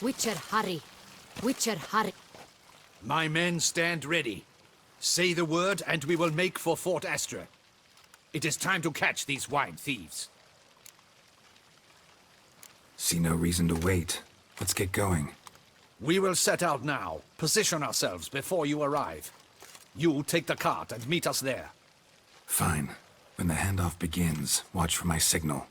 Witcher, hurry. Witcher, hurry. My men stand ready. Say the word and we will make for Fort Astra. It is time to catch these wine thieves. See no reason to wait. Let's get going. We will set out now. Position ourselves before you arrive. You take the cart and meet us there. Fine. When the handoff begins, watch for my signal.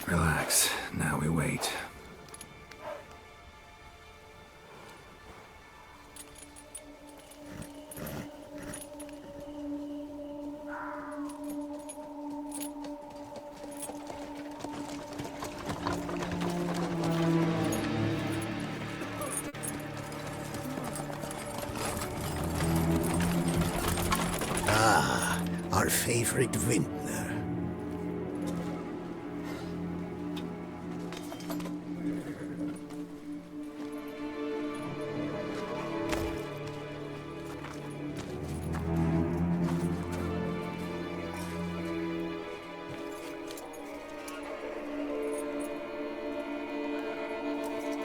Relax. Now we wait. Our favorite vintner.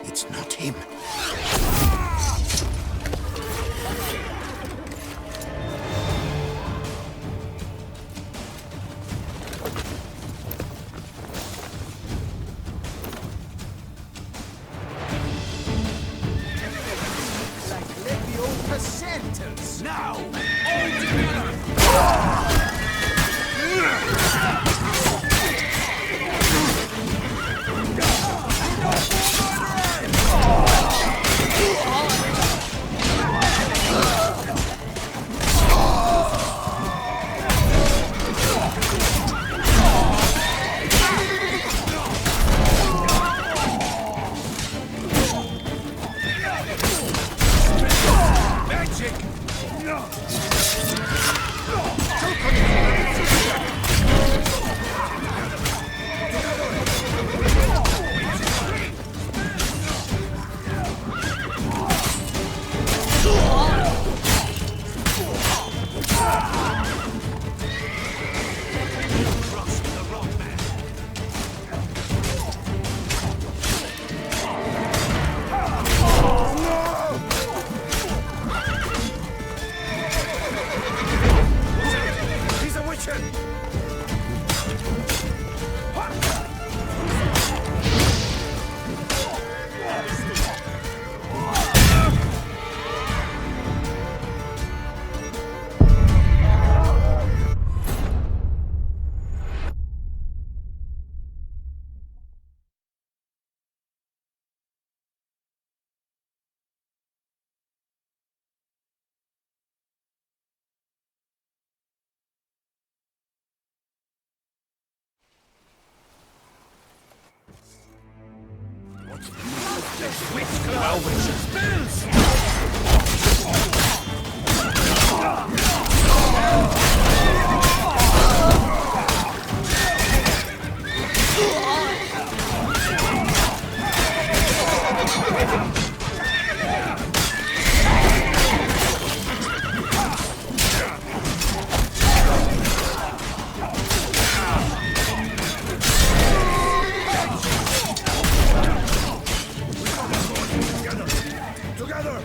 It's not him. Now! All together! Well, together!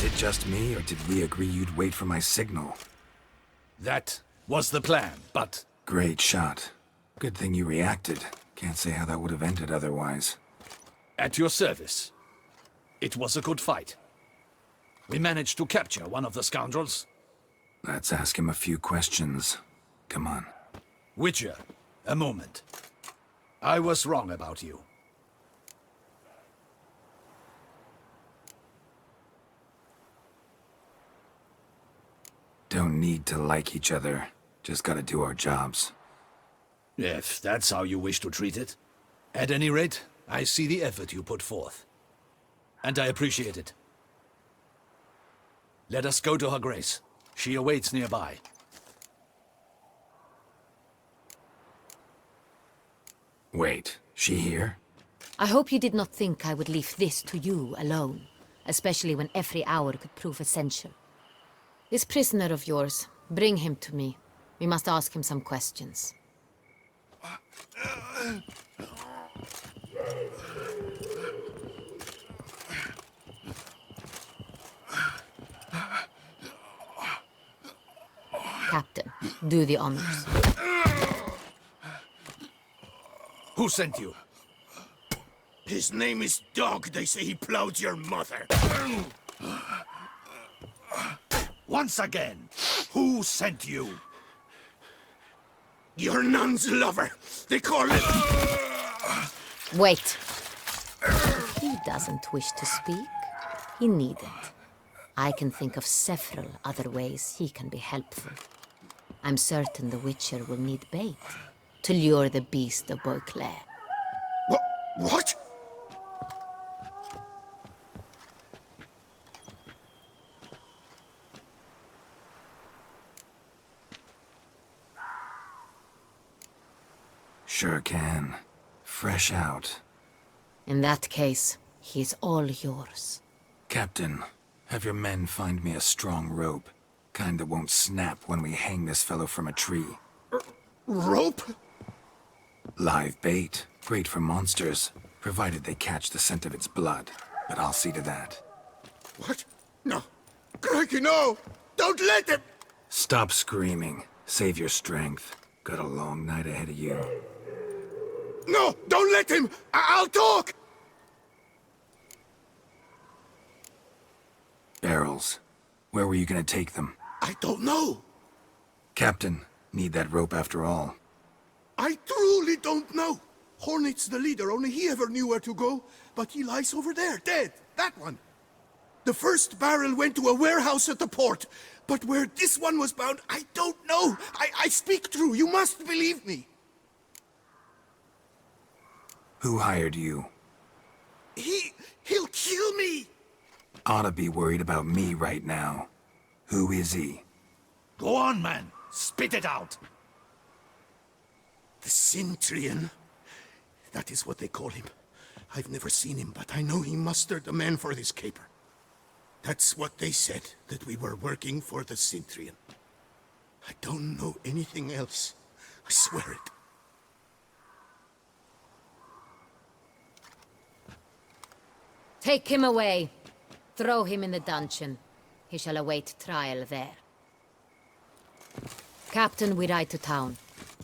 Was it just me, or did we agree you'd wait for my signal? That was the plan, but Great shot. Good thing you reacted. Can't say how that would have ended otherwise. at your service. It was a good fight. We managed to capture one of the scoundrels. Let's ask him a few questions. Come on. Witcher, a moment. I was wrong about you. Don't need to like each other. Just gotta do our jobs. If that's how you wish to treat it. At any rate, I see the effort you put forth. And I appreciate it. Let us go to her grace. She awaits nearby. Wait, she here? I hope you did not think I would leave this to you alone, especially when every hour could prove essential. This prisoner of yours, bring him to me. We must ask him some questions. Captain, do the honors. Who sent you? His name is Dog. They say he plowed your mother. Once again, who sent you? Your nun's lover. They call it... Wait. If he doesn't wish to speak, he needn't. I can think of several other ways he can be helpful. I'm certain the Witcher will need bait to lure the beast of Beauclair. What? Sure can. Fresh out. In that case, he's all yours. Captain, have your men find me a strong rope. Kind that won't snap when we hang this fellow from a tree. Rope? Live bait. Great for monsters, provided they catch the scent of its blood. But I'll see to that. What? No. Crikey, no! Don't let him! Stop screaming. Save your strength. Got a long night ahead of you. No! Don't let him! I'll talk! Barrels. Where were you gonna take them? I don't know. Captain, need that rope after all. I truly don't know. Hornet's the leader, only he ever knew where to go. But he lies over there, dead. That one. The first barrel went to a warehouse at the port. But where this one was bound, I don't know. I speak true. You must believe me. Who hired you? He'll kill me. Oughta be worried about me right now. Who is he? Go on, man. Spit it out. The Cintrian. That is what they call him. I've never seen him, but I know he mustered the men for this caper. That's what they said, that we were working for the Cintrian. I don't know anything else. I swear it. Take him away. Throw him in the dungeon. He shall await trial there. Captain, we ride to town.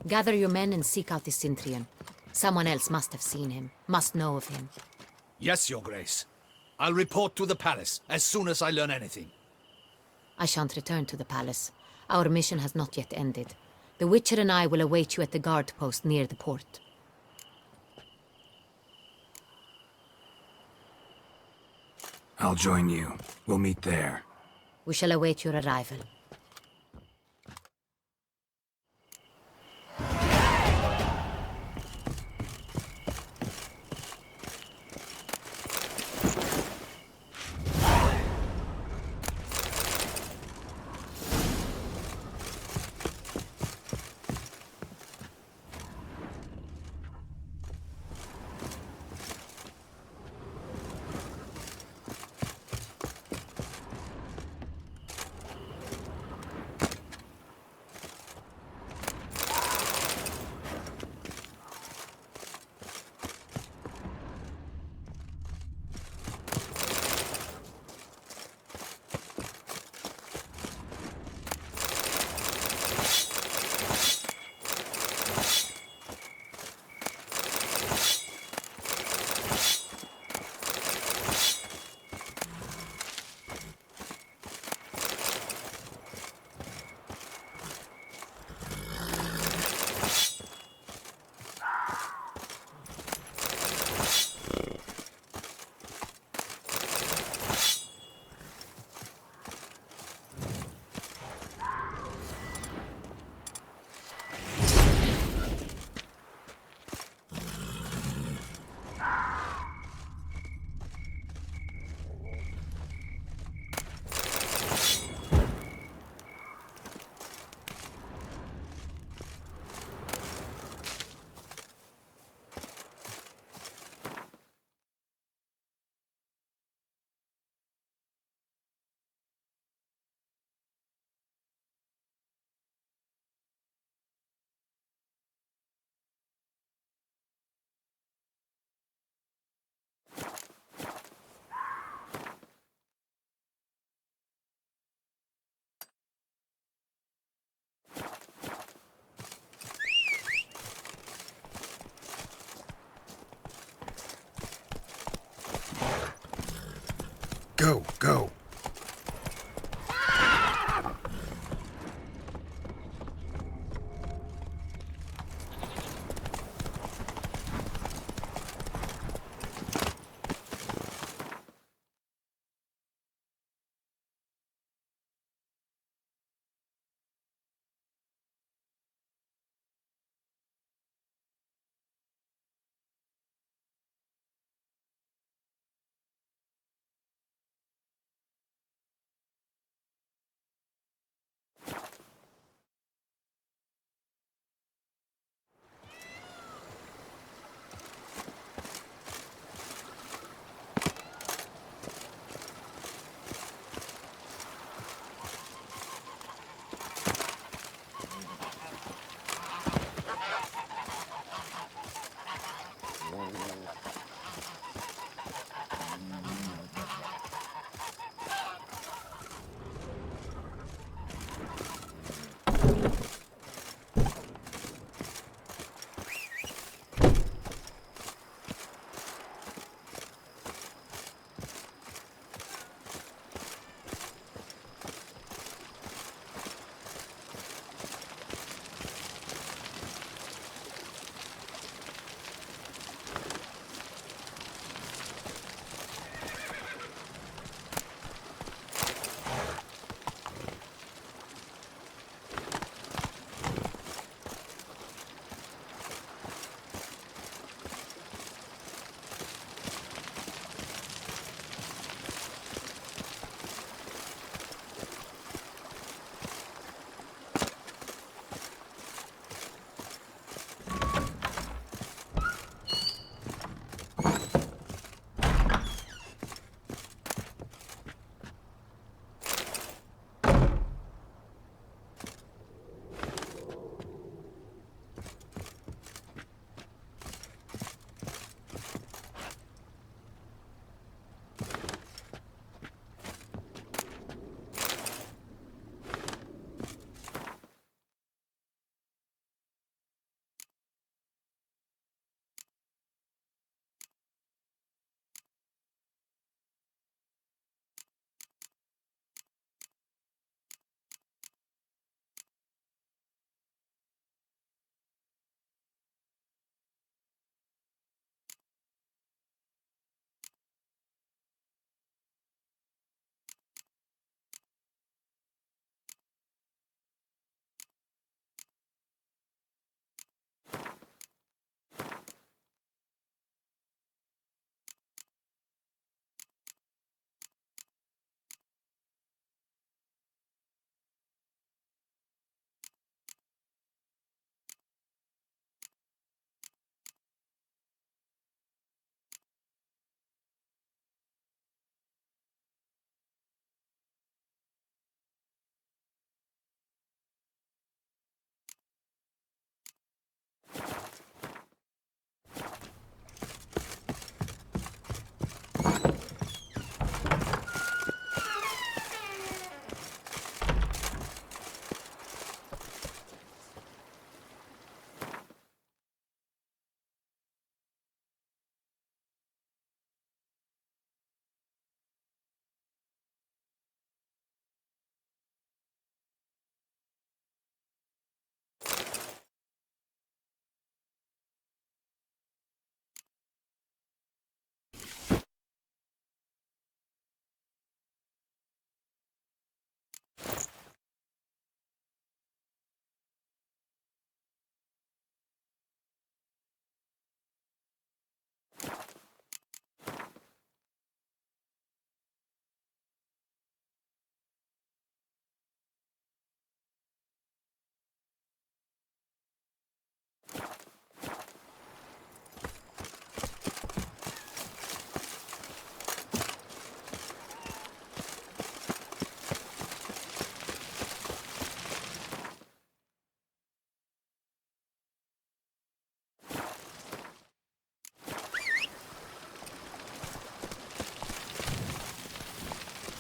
Gather your men and seek out the Cintrian. Someone else must have seen him, must know of him. Yes, Your Grace. I'll report to the palace as soon as I learn anything. I shan't return to the palace. Our mission has not yet ended. The Witcher and I will await you at the guard post near the port. I'll join you. We'll meet there. We shall await your arrival. Go, go.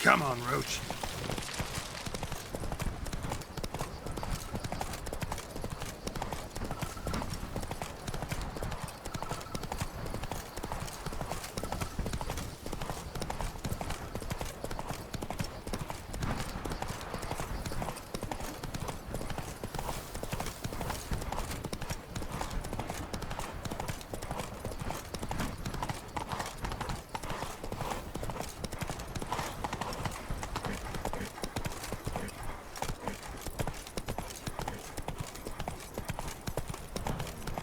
Come on, Roach.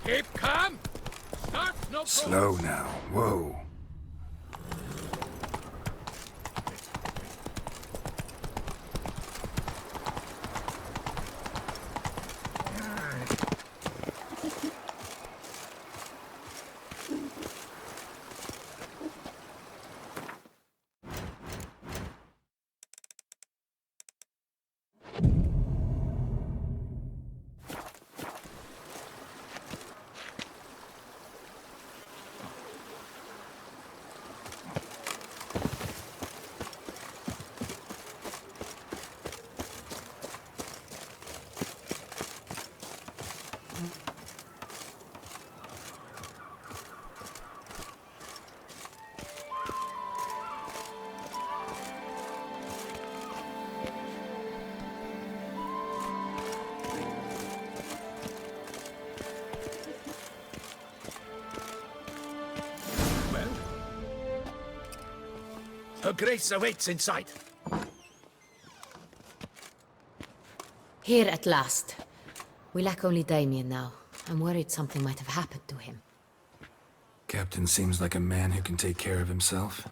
Keep calm! Start no Slow now. Whoa. Her Grace awaits inside. Here at last. We lack only Damien now. I'm worried something might have happened to him. Captain seems like a man who can take care of himself.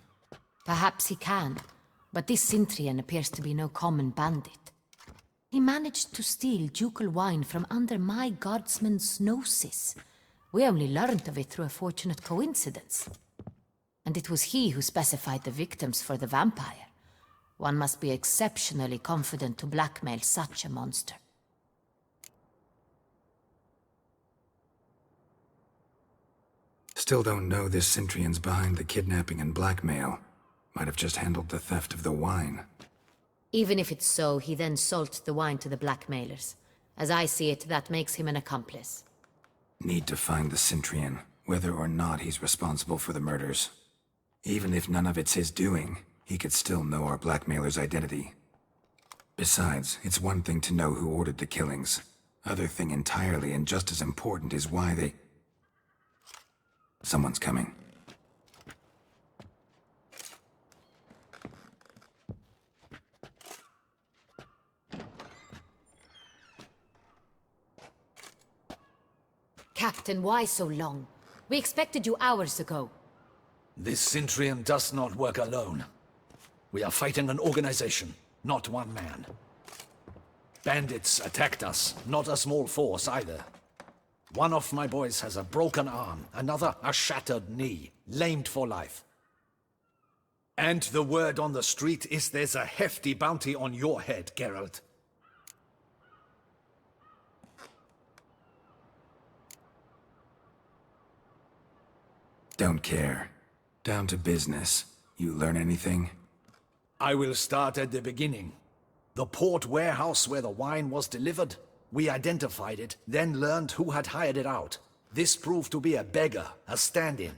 Perhaps he can, but this Sintrian appears to be no common bandit. He managed to steal ducal wine from under my guardsman's noses. We only learned of it through a fortunate coincidence. And it was he who specified the victims for the vampire. One must be exceptionally confident to blackmail such a monster. Still don't know this Sintrian's behind the kidnapping and blackmail. Might have just handled the theft of the wine. Even if it's so, he then sold the wine to the blackmailers. As I see it, that makes him an accomplice. Need to find the Sintrian, whether or not he's responsible for the murders. Even if none of it's his doing, he could still know our blackmailer's identity. Besides, it's one thing to know who ordered the killings. Other thing entirely, and just as important, is why they... Someone's coming. Captain, why so long? We expected you hours ago. This Sintrian does not work alone. We are fighting an organization, not one man. Bandits attacked us, not a small force either. One of my boys has a broken arm, another a shattered knee, lamed for life. And the word on the street is there's a hefty bounty on your head, Geralt. Don't care. Down to business. You learn anything? I will start at the beginning. The port warehouse where the wine was delivered. We identified it, then learned who had hired it out. This proved to be a beggar, a stand-in.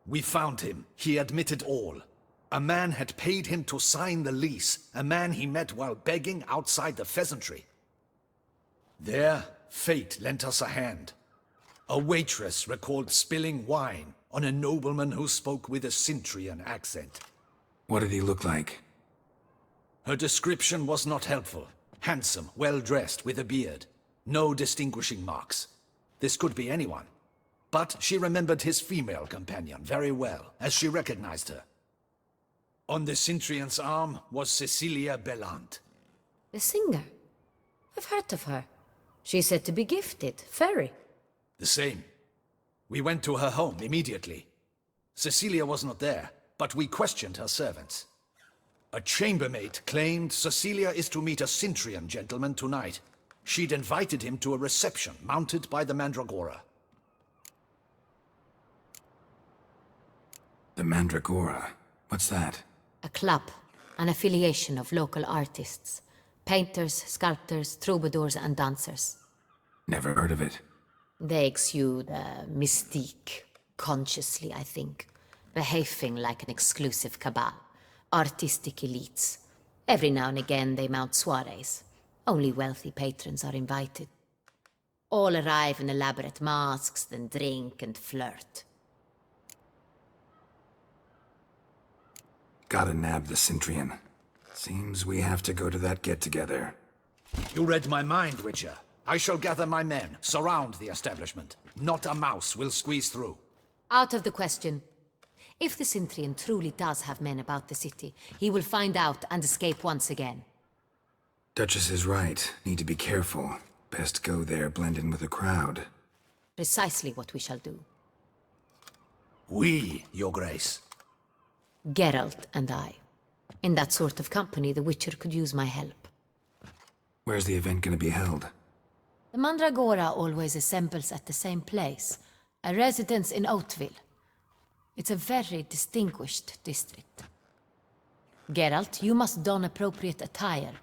We found him. He admitted all. A man had paid him to sign the lease, a man he met while begging outside the pheasantry. There, fate lent us a hand. A waitress recalled spilling wine on a nobleman who spoke with a Sintrian accent. What did he look like? Her description was not helpful. Handsome, well-dressed, with a beard. No distinguishing marks. This could be anyone. But she remembered his female companion very well, as she recognized her. On the Sintrian's arm was Cecilia Bellant. The singer? I've heard of her. She's said to be gifted, fairy. The same. We went to her home immediately. Cecilia was not there, but we questioned her servants. A chambermaid claimed Cecilia is to meet a Sintrian gentleman tonight. She'd invited him to a reception mounted by the Mandragora. The Mandragora? What's that? A club, an affiliation of local artists. Painters, sculptors, troubadours and dancers. Never heard of it. They exude mystique, consciously, I think. Behaving like an exclusive cabal. Artistic elites. Every now and again they mount soirees. Only wealthy patrons are invited. All arrive in elaborate masks, then drink and flirt. Gotta nab the Sintrian. Seems we have to go to that get-together. You read my mind, Witcher. I shall gather my men, surround the establishment. Not a mouse will squeeze through. Out of the question. If the Sintrian truly does have men about the city, he will find out and escape once again. Duchess is right. Need to be careful. Best go there, blend in with the crowd. Precisely what we shall do. We, Your Grace. Geralt and I. In that sort of company, the Witcher could use my help. Where's the event gonna be held? The Mandragora always assembles at the same place, a residence in Oatville. It's a very distinguished district. Geralt, you must don appropriate attire.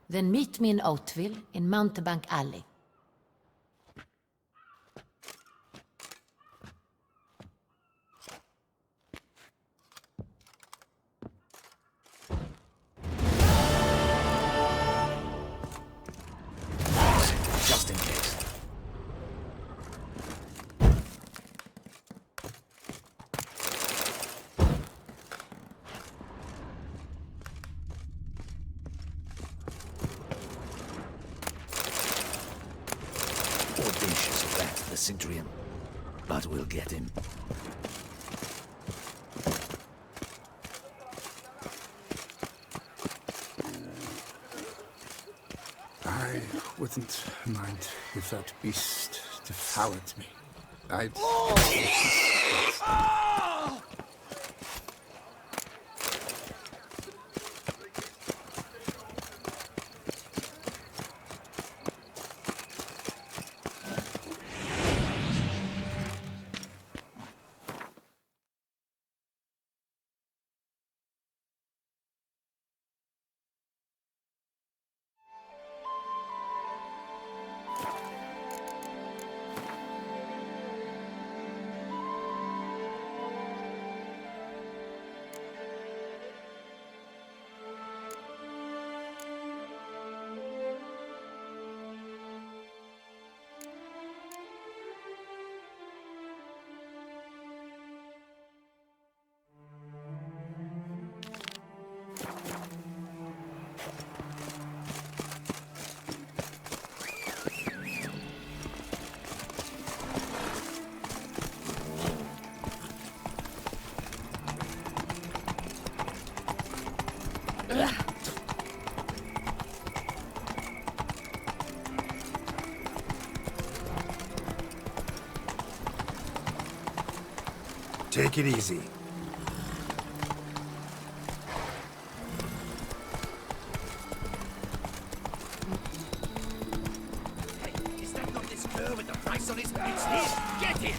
Then meet me in Oatville, in Mountebank Alley. Just in case. Audacious rat, the Sintrian. But we'll get him. I wouldn't mind if that beast devoured me. I'd... Take it easy. Hey, is that not this cur with the price on his head? It's him! Get him!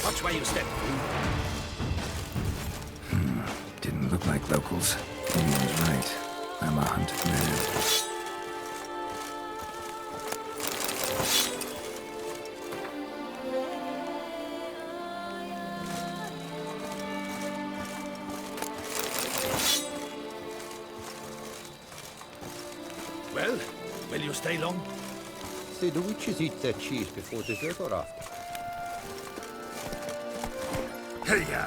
Watch where you step. Didn't look like locals. Anyone's right. I'm a hunted man. Well, will you stay long? Say, do witches eat their cheese before dessert or after? Hey-ya!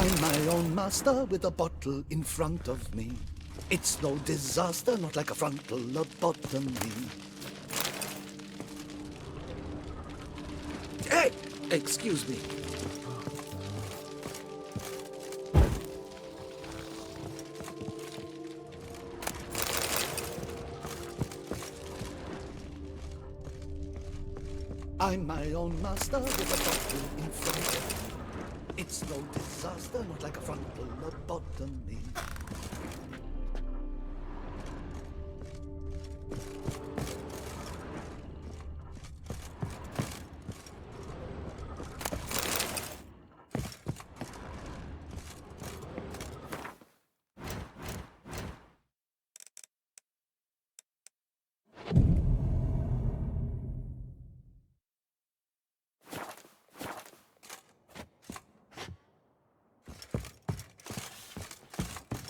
I'm my own master with a bottle in front of me. It's no disaster, not like a frontal lobotomy. Hey! Excuse me. I'm my own master with a bottle in front of me. It's no disaster, not like a frontal lobotomy.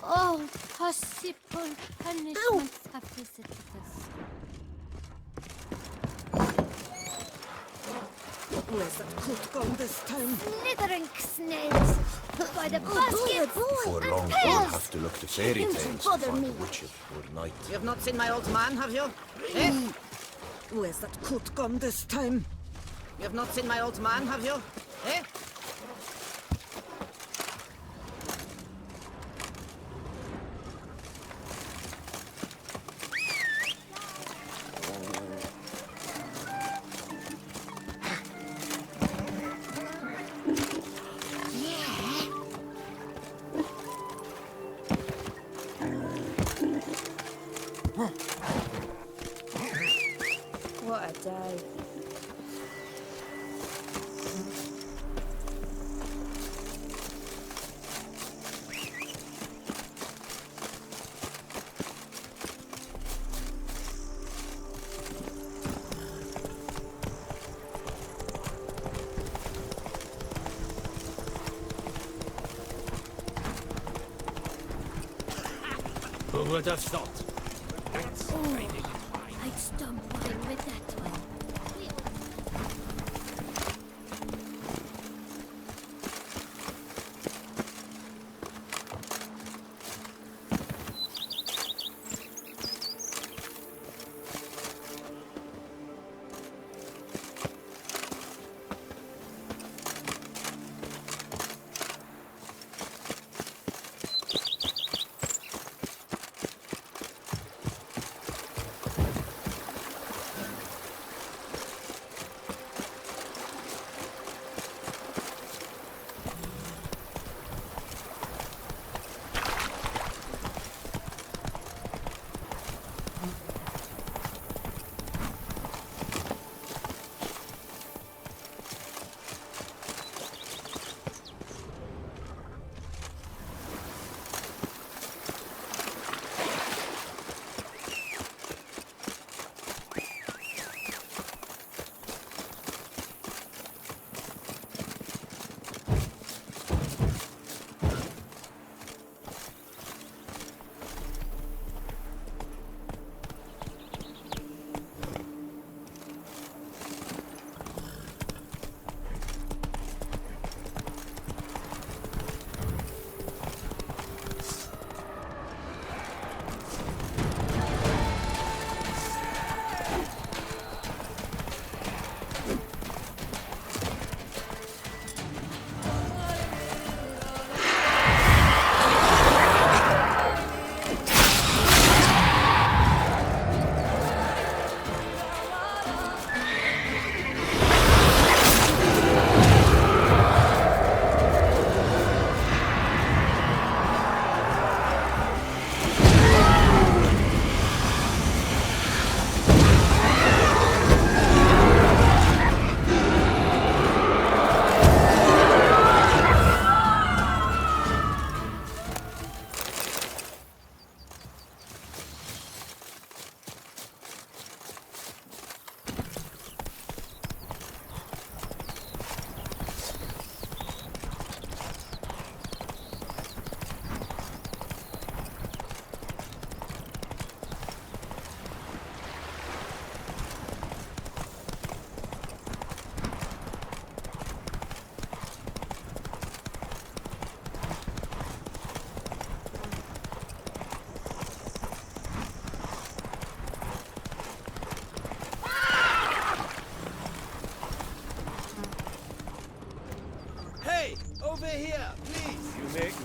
Oh, possible punishments have visited us. Where's that coat gone this time? Slithering snails by the baskets For and long, we'll pails. have to look to fairy You tales to bother find me. the witches for night. You've not seen my old man, have you? Eh? Where's that coat gone this time? You've not seen my old man, have you? Eh? What a day. Who would have thought? I'd stomp wine with that one.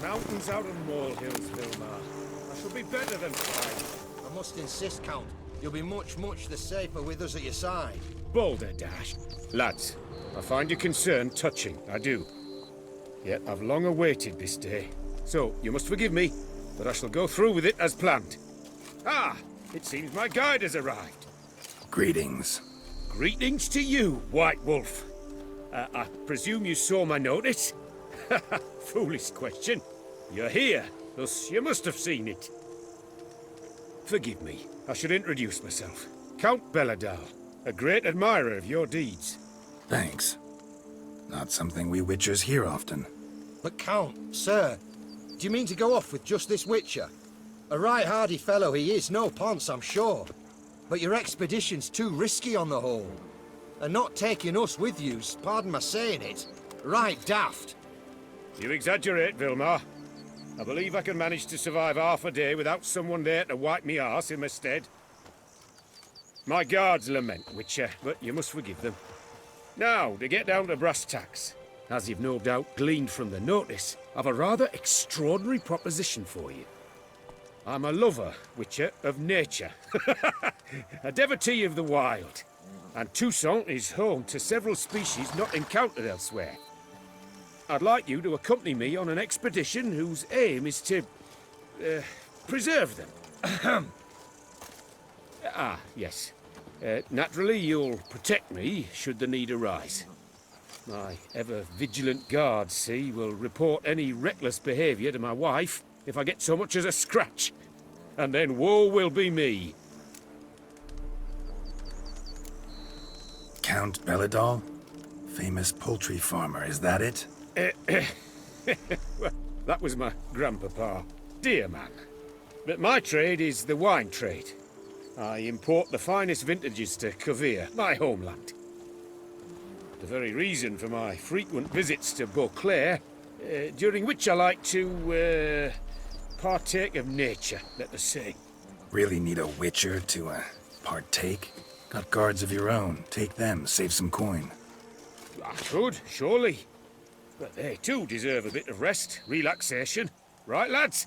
Mountains out of molehills, Vilmar. I shall be better than fine. I must insist, Count. You'll be much the safer with us at your side. Balderdash. Lads, I find your concern touching, I do. Yet I've long awaited this day. So, you must forgive me, but I shall go through with it as planned. Ah, it seems my guide has arrived. Greetings. Greetings to you, White Wolf. I presume you saw my notice? Foolish question. You're here, thus you must have seen it. Forgive me, I should introduce myself. Count Belladal, a great admirer of your deeds. Thanks. Not something we Witchers hear often. But Count, sir, do you mean to go off with just this Witcher? A right hardy fellow he is, no ponce, I'm sure. But your expedition's too risky on the whole. And not taking us with you's, pardon my saying it, right daft. You exaggerate, Vilmar. I believe I can manage to survive half a day without someone there to wipe me arse in my stead. My guards lament, Witcher, but you must forgive them. Now, to get down to brass tacks. As you've no doubt gleaned from the notice, I've a rather extraordinary proposition for you. I'm a lover, Witcher, of nature. A devotee of the wild. And Toussaint is home to several species not encountered elsewhere. I'd like you to accompany me on an expedition whose aim is to... preserve them. Yes. Naturally, you'll protect me should the need arise. My ever-vigilant guards, see, will report any reckless behaviour to my wife if I get so much as a scratch. And then woe will be me. Count Belladal? Famous poultry farmer, is that it? Well, that was my grandpapa. Dear man. But my trade is the wine trade. I import the finest vintages to Kovir, my homeland. The very reason for my frequent visits to Beauclair, during which I like to, partake of nature, let us say. Really need a Witcher to, partake? Got guards of your own. Take them, save some coin. I could, surely. But they too deserve a bit of rest, relaxation. Right, lads?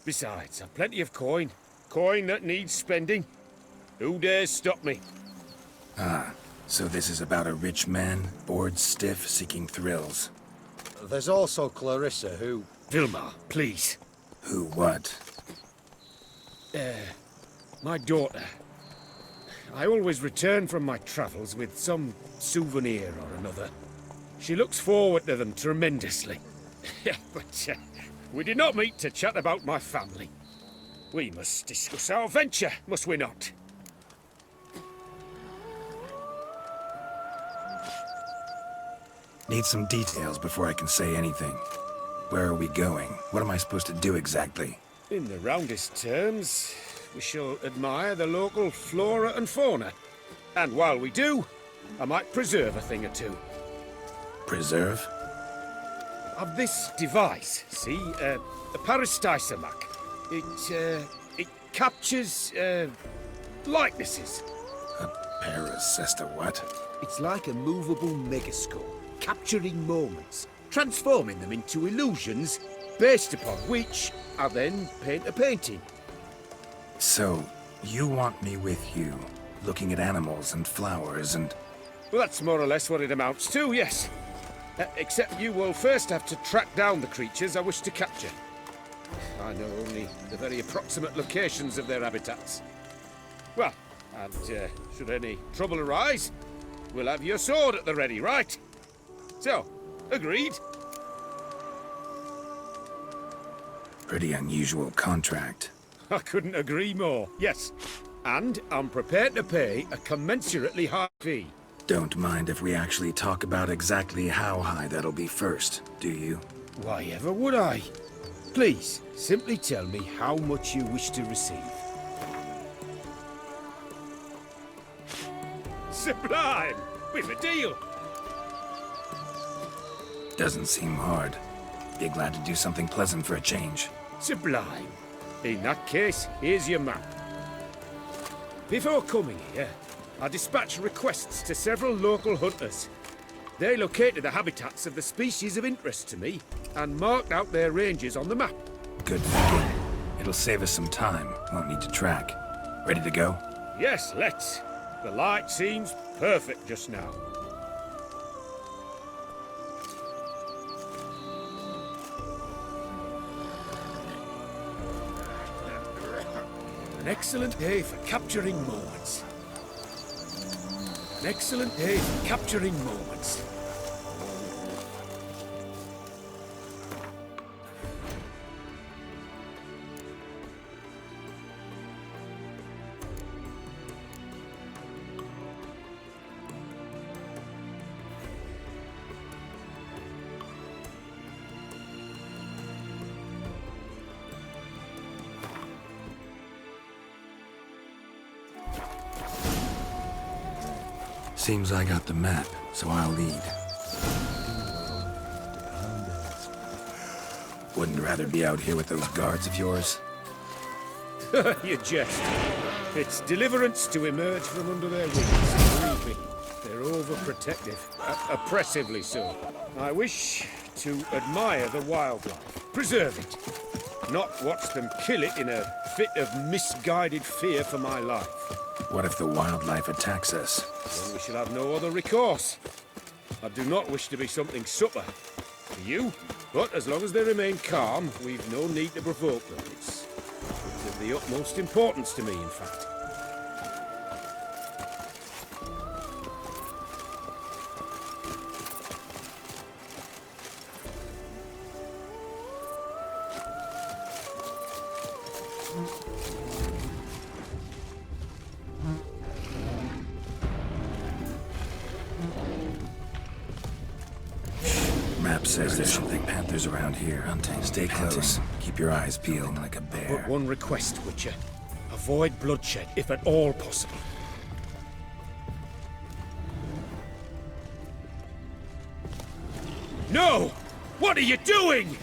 Besides, I've plenty of coin. Coin that needs spending. Who dares stop me? Ah, so this is about a rich man, bored stiff, seeking thrills. There's also Clarissa, who... Vilmar, please. Who what? My daughter. I always return from my travels with some souvenir or another. She looks forward to them tremendously. But we did not meet to chat about my family. We must discuss our venture, must we not? Need some details before I can say anything. Where are we going? What am I supposed to do exactly? In the roundest terms, we shall admire the local flora and fauna. And while we do, I might preserve a thing or two. Preserve? Of this device, see, the Parastysamac. It captures, likenesses. A paracesta what? It's like a movable megascope, capturing moments, transforming them into illusions, based upon which I then paint a painting. So, you want me with you, looking at animals and flowers and... Well, that's more or less what it amounts to, yes. Except you will first have to track down the creatures I wish to capture. I know only the very approximate locations of their habitats. Well, and should any trouble arise, we'll have your sword at the ready, right? So, agreed? Pretty unusual contract. I couldn't agree more, yes. And I'm prepared to pay a commensurately high fee. Don't mind if we actually talk about exactly how high that'll be first, do you? Why ever would I? Please, simply tell me how much you wish to receive. Sublime! We've a deal! Doesn't seem hard. Be glad to do something pleasant for a change. Sublime. In that case, here's your map. Before coming here, I dispatched requests to several local hunters. They located the habitats of the species of interest to me and marked out their ranges on the map. Good thinking. It'll save us some time. Won't need to track. Ready to go? Yes, let's. The light seems perfect just now. An excellent day for capturing moments. An excellent day for capturing moments. Seems I got the map, so I'll lead. Wouldn't rather be out here with those guards of yours? You jest. It's deliverance to emerge from under their wings. Believe me, they're overprotective. Oppressively so. I wish to admire the wildlife. Preserve it. Not watch them kill it in a fit of misguided fear for my life. What if the wildlife attacks us? Then we shall have no other recourse. I do not wish to be something supper to you, but as long as they remain calm, we've no need to provoke them. It's of the utmost importance to me, in fact. Map says there's something panthers around here hunting. Stay close. Keep your eyes peeled like a bear. But one request, Witcher. Avoid bloodshed, if at all possible. No! What are you doing?